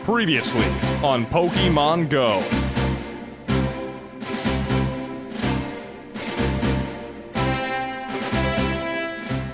Previously on Pokemon Go.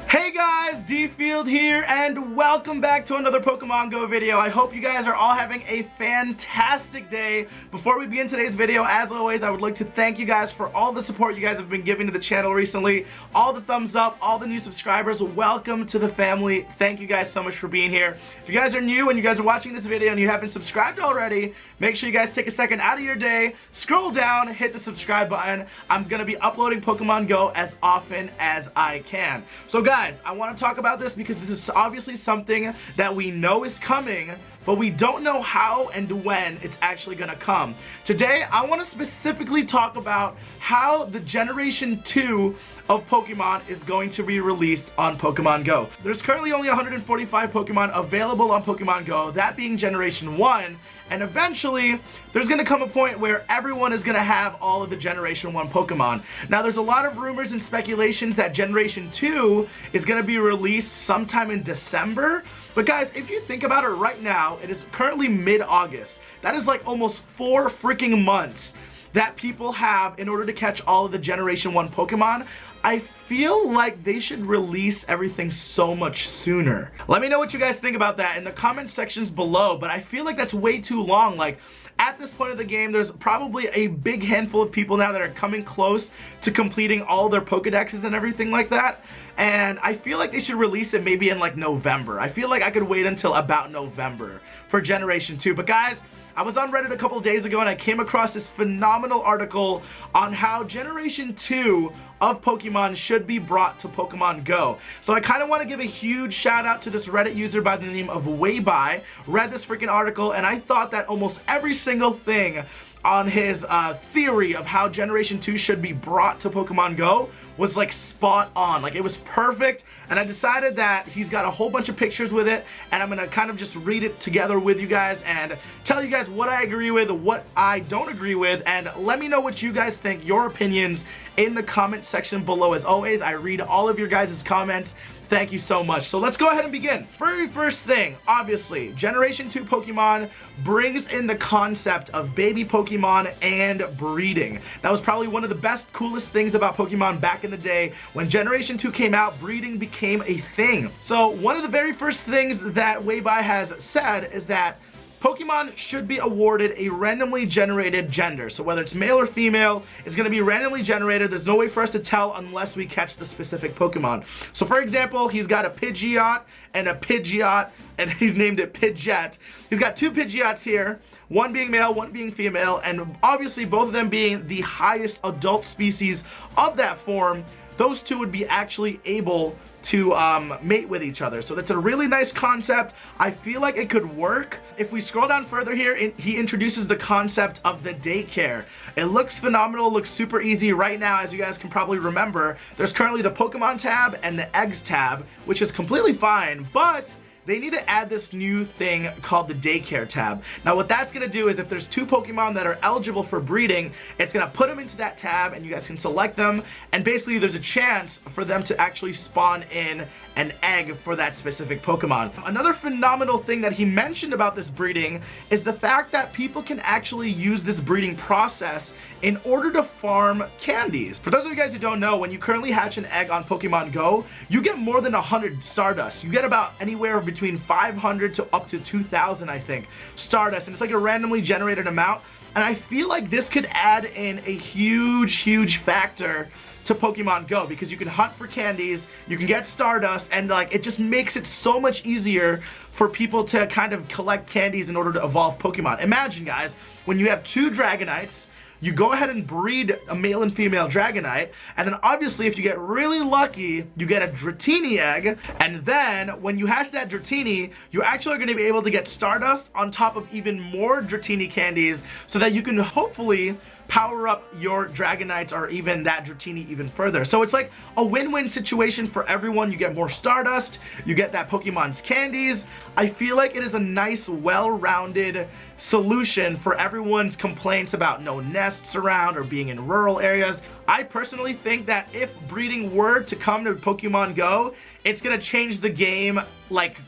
Hey guys, DField here, and welcome back to another Pokemon Go video. I hope you guys are all having a fantastic day. Before we begin today's video, as always, I would like to thank you guys for all the support you guys have been giving to the channel recently. All the thumbs up, all the new subscribers, welcome to the family. Thank you guys so much for being here. If you guys are new and you guys are watching this video and you haven't subscribed already, make sure you guys take a second out of your day, scroll down, hit the subscribe button. I'm going to be uploading Pokemon Go as often as I can. So guys, I want to talk about this because this is obviously something that we know is coming, but we don't know how and when it's actually gonna come. Today, I want to specifically talk about how the Generation 2 of Pokemon is going to be released on Pokemon Go. There's currently only 145 Pokemon available on Pokemon Go, that being Generation 1, and eventually, there's gonna come a point where everyone is gonna have all of the Generation 1 Pokemon. Now, there's a lot of rumors and speculations that Generation 2 is gonna be released sometime in December. But guys, if you think about it right now, it is currently mid-August. That is like almost 4 freaking months that people have in order to catch all of the Generation 1 Pokemon. I feel like they should release everything so much sooner. Let me know what you guys think about that in the comment sections below, but I feel like that's way too long. Like, at this point of the game, there's probably a big handful of people now that are coming close to completing all their Pokedexes and everything like that. And I feel like they should release it maybe in like November. I feel like I could wait until about November for Generation 2. But guys, I was on Reddit a couple days ago and I came across this phenomenal article on how Generation 2 of Pokemon should be brought to Pokemon Go. So I kind of want to give a huge shout out to this Reddit user by the name of WayBye. Read this freaking article and I thought that almost every single thing on his theory of how Generation 2 should be brought to Pokemon Go was like spot on. Like, it was perfect, and I decided that he's got a whole bunch of pictures with it, and I'm gonna kind of just read it together with you guys and tell you guys what I agree with, what I don't agree with, and let me know what you guys think, your opinions in the comment section below. As always, I read all of your guys' comments. Thank you so much. So let's go ahead and begin. Very first thing, obviously, Generation 2 Pokemon brings in the concept of baby Pokemon and breeding. That was probably one of the best, coolest things about Pokemon back in the day. When Generation 2 came out, breeding became a thing. So one of the very first things that WayBye has said is that Pokemon should be awarded a randomly generated gender. So whether it's male or female, it's going to be randomly generated. There's no way for us to tell unless we catch the specific Pokemon. So for example, he's got a Pidgeot and a Pidgeot, and he's named it Pidgeot. He's got 2 Pidgeots here, one being male, one being female, and obviously both of them being the highest adult species of that form. Those 2 would be actually able to mate with each other. So that's a really nice concept. I feel like it could work. If we scroll down further here, he introduces the concept of the daycare. It looks phenomenal, looks super easy. Right now, as you guys can probably remember, there's currently the Pokemon tab and the Eggs tab, which is completely fine, but they need to add this new thing called the daycare tab. Now what that's going to do is if there's 2 Pokemon that are eligible for breeding, it's going to put them into that tab and you guys can select them, and basically there's a chance for them to actually spawn in an egg for that specific Pokemon. Another phenomenal thing that he mentioned about this breeding is the fact that people can actually use this breeding process in order to farm candies. For those of you guys who don't know, when you currently hatch an egg on Pokemon Go, you get more than 100 Stardust. You get about anywhere between 500 to up to 2,000, I think, Stardust, and it's like a randomly generated amount. And I feel like this could add in a huge factor to Pokemon Go, because you can hunt for candies, you can get Stardust, and like it just makes it so much easier for people to kind of collect candies in order to evolve Pokemon. Imagine, guys, when you have 2 Dragonites, you go ahead and breed a male and female Dragonite, and then obviously if you get really lucky, you get a Dratini egg, and then when you hatch that Dratini, you're actually going to be able to get Stardust on top of even more Dratini candies, so that you can hopefully power up your Dragonites or even that Dratini even further. So it's like a win-win situation for everyone. You get more Stardust, you get that Pokemon's candies. I feel like it is a nice, well-rounded solution for everyone's complaints about no nests around or being in rural areas. I personally think that if breeding were to come to Pokemon Go, it's gonna change the game like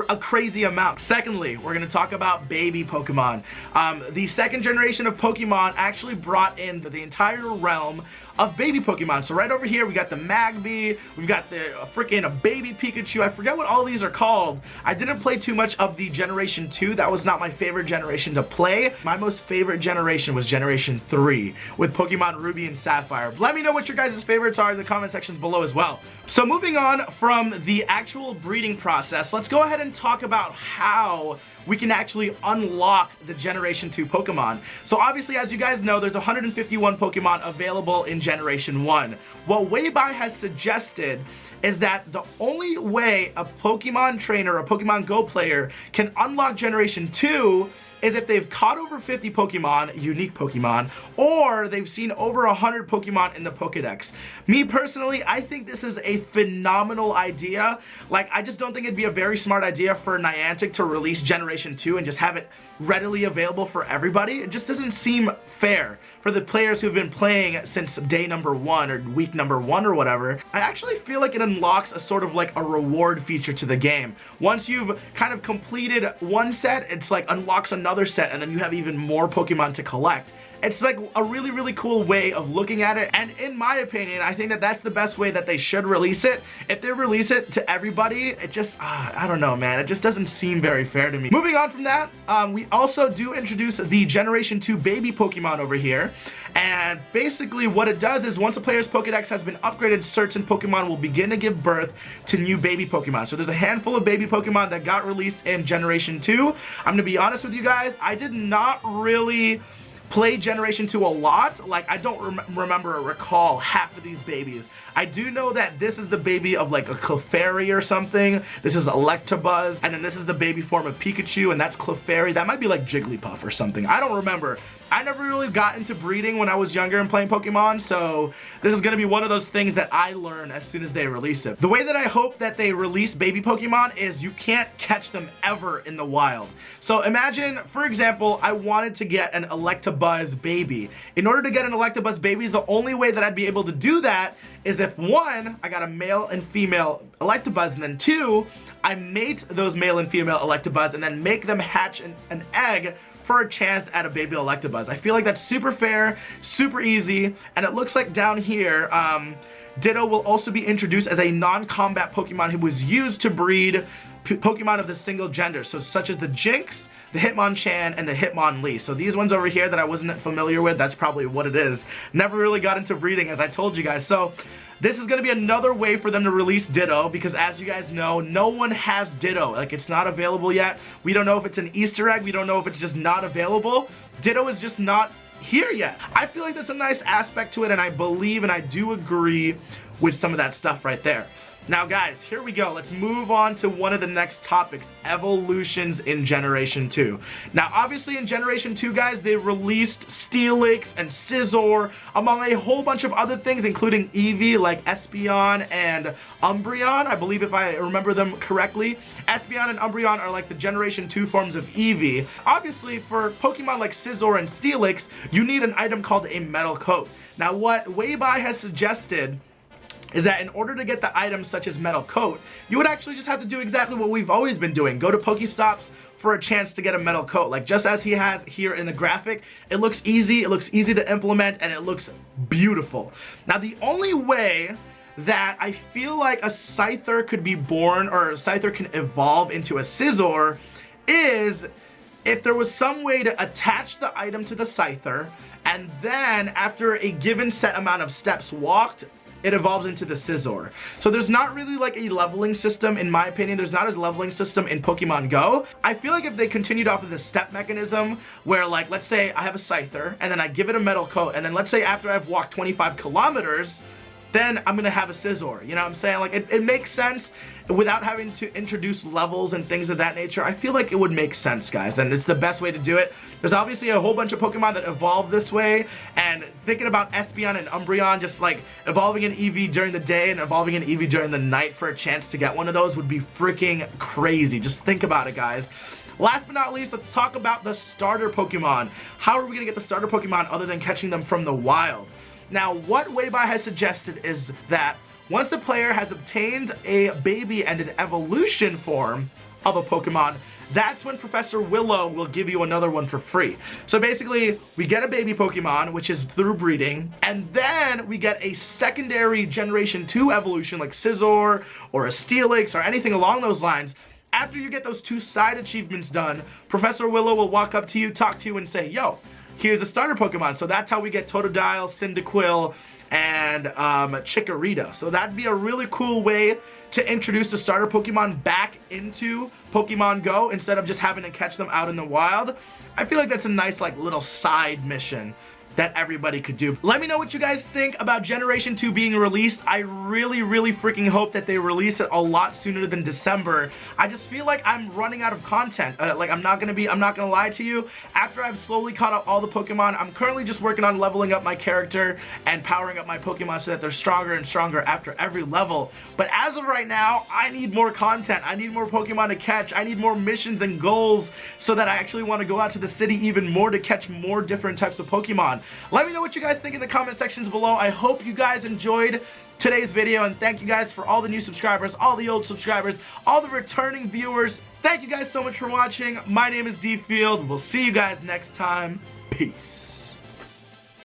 a crazy amount. Secondly, we're gonna talk about baby Pokemon. The second generation of Pokemon actually brought in the entire realm of baby Pokemon. So right over here, we got the Magby, we've got the freaking baby Pikachu. I forget what all these are called. I didn't play too much of the Generation 2. That was not my favorite generation to play. My most favorite generation was Generation 3 with Pokemon Ruby and Sapphire. Let me know what your guys' favorites are in the comment sections below as well. So moving on from the actual breeding process, let's go ahead and talk about how we can actually unlock the Generation 2 Pokemon. So obviously, as you guys know, there's 151 Pokemon available in Generation 1. What WayBye has suggested is that the only way a Pokemon trainer or Pokemon Go player can unlock Generation 2 is if they've caught over 50 Pokemon, unique Pokemon, or they've seen over 100 Pokemon in the Pokedex. Me personally, I think this is a phenomenal idea. Like, I just don't think it'd be a very smart idea for Niantic to release Generation 2 and just have it readily available for everybody. It just doesn't seem fair for the players who've been playing since day number 1 or week number 1 or whatever. I actually feel like it unlocks a sort of like a reward feature to the game. Once you've kind of completed one set, it's like unlocks another set, and then you have even more Pokemon to collect. It's like a really, really cool way of looking at it, and in my opinion, I think that that's the best way that they should release it. If they release it to everybody, it just, I don't know, man. It just doesn't seem very fair to me. Moving on from that, we also do introduce the Generation 2 baby Pokemon over here, and basically what it does is once a player's Pokedex has been upgraded, certain Pokemon will begin to give birth to new baby Pokemon. So there's a handful of baby Pokemon that got released in Generation 2. I'm gonna be honest with you guys, I did not really play Generation 2 a lot. Like, I don't remember or recall half of these babies. I do know that this is the baby of like a Clefairy or something. This is Electabuzz, and then this is the baby form of Pikachu, and that's Clefairy. That might be like Jigglypuff or something. I don't remember. I never really got into breeding when I was younger and playing Pokemon, so this is going to be one of those things that I learn as soon as they release it. The way that I hope that they release baby Pokemon is you can't catch them ever in the wild. So imagine, for example, I wanted to get an Electabuzz baby. In order to get an Electabuzz baby, the only way that I'd be able to do that is if, one, I got a male and female Electabuzz, and then two, I mate those male and female Electabuzz and then make them hatch an egg for a chance at a baby Electabuzz. I feel like that's super fair, super easy, and it looks like down here, Ditto will also be introduced as a non-combat Pokemon who was used to breed Pokemon of the single gender, so such as the Jinx, the Hitmonchan, and the Hitmonlee. So these ones over here that I wasn't familiar with, that's probably what it is. Never really got into breeding, as I told you guys. So this is going to be another way for them to release Ditto, because as you guys know, no one has Ditto. Like, it's not available yet. We don't know if it's an Easter egg. We don't know if it's just not available. Ditto is just not here yet. I feel like that's a nice aspect to it, and I believe and I do agree with some of that stuff right there. Now guys, here we go. Let's move on to one of the next topics, evolutions in Generation 2. Now obviously in Generation 2, guys, they released Steelix and Scizor, among a whole bunch of other things, including Eevee, like Espeon and Umbreon, I believe, if I remember them correctly. Espeon and Umbreon are like the Generation 2 forms of Eevee. Obviously, for Pokemon like Scizor and Steelix, you need an item called a Metal Coat. Now what WayBye has suggested is that in order to get the items such as Metal Coat, you would actually just have to do exactly what we've always been doing. Go to Pokestops for a chance to get a Metal Coat. Like just as he has here in the graphic, it looks easy to implement, and it looks beautiful. Now the only way that I feel like a Scyther could be born, or a Scyther can evolve into a Scizor, is if there was some way to attach the item to the Scyther, and then after a given set amount of steps walked, it evolves into the Scizor. So there's not really like a leveling system, in my opinion. There's not a leveling system in Pokemon Go. I feel like if they continued off of the step mechanism, where like, let's say I have a Scyther, and then I give it a Metal Coat, and then let's say after I've walked 25 kilometers, then I'm gonna have a Scizor. You know what I'm saying? Like, it makes sense without having to introduce levels and things of that nature. I feel like it would make sense, guys, and it's the best way to do it. There's obviously a whole bunch of Pokemon that evolve this way, and thinking about Espeon and Umbreon just like evolving an EV during the day and evolving an EV during the night for a chance to get one of those would be freaking crazy. Just think about it, guys. Last but not least, let's talk about the starter Pokemon. How are we gonna get the starter Pokemon other than catching them from the wild? Now, what WayBye has suggested is that once the player has obtained a baby and an evolution form of a Pokemon, that's when Professor Willow will give you another one for free. So basically, we get a baby Pokemon, which is through breeding, and then we get a secondary Generation 2 evolution like Scizor or a Steelix or anything along those lines. After you get those 2 side achievements done, Professor Willow will walk up to you, talk to you, and say, yo, here's a starter Pokemon. So that's how we get Totodile, Cyndaquil, and Chikorita. So that'd be a really cool way to introduce the starter Pokemon back into Pokemon Go instead of just having to catch them out in the wild. I feel like that's a nice like little side mission that everybody could do. Let me know what you guys think about Generation 2 being released. I really freaking hope that they release it a lot sooner than December. I just feel like I'm running out of content. Like I'm not gonna lie to you. After I've slowly caught up all the Pokemon, I'm currently just working on leveling up my character and powering up my Pokemon so that they're stronger and stronger after every level. But as of right now, I need more content. I need more Pokemon to catch. I need more missions and goals so that I actually want to go out to the city even more to catch more different types of Pokemon. Let me know what you guys think in the comment sections below. I hope you guys enjoyed today's video, and thank you guys for all the new subscribers, all the old subscribers, all the returning viewers. Thank you guys so much for watching. My name is DField. We'll see you guys next time. Peace.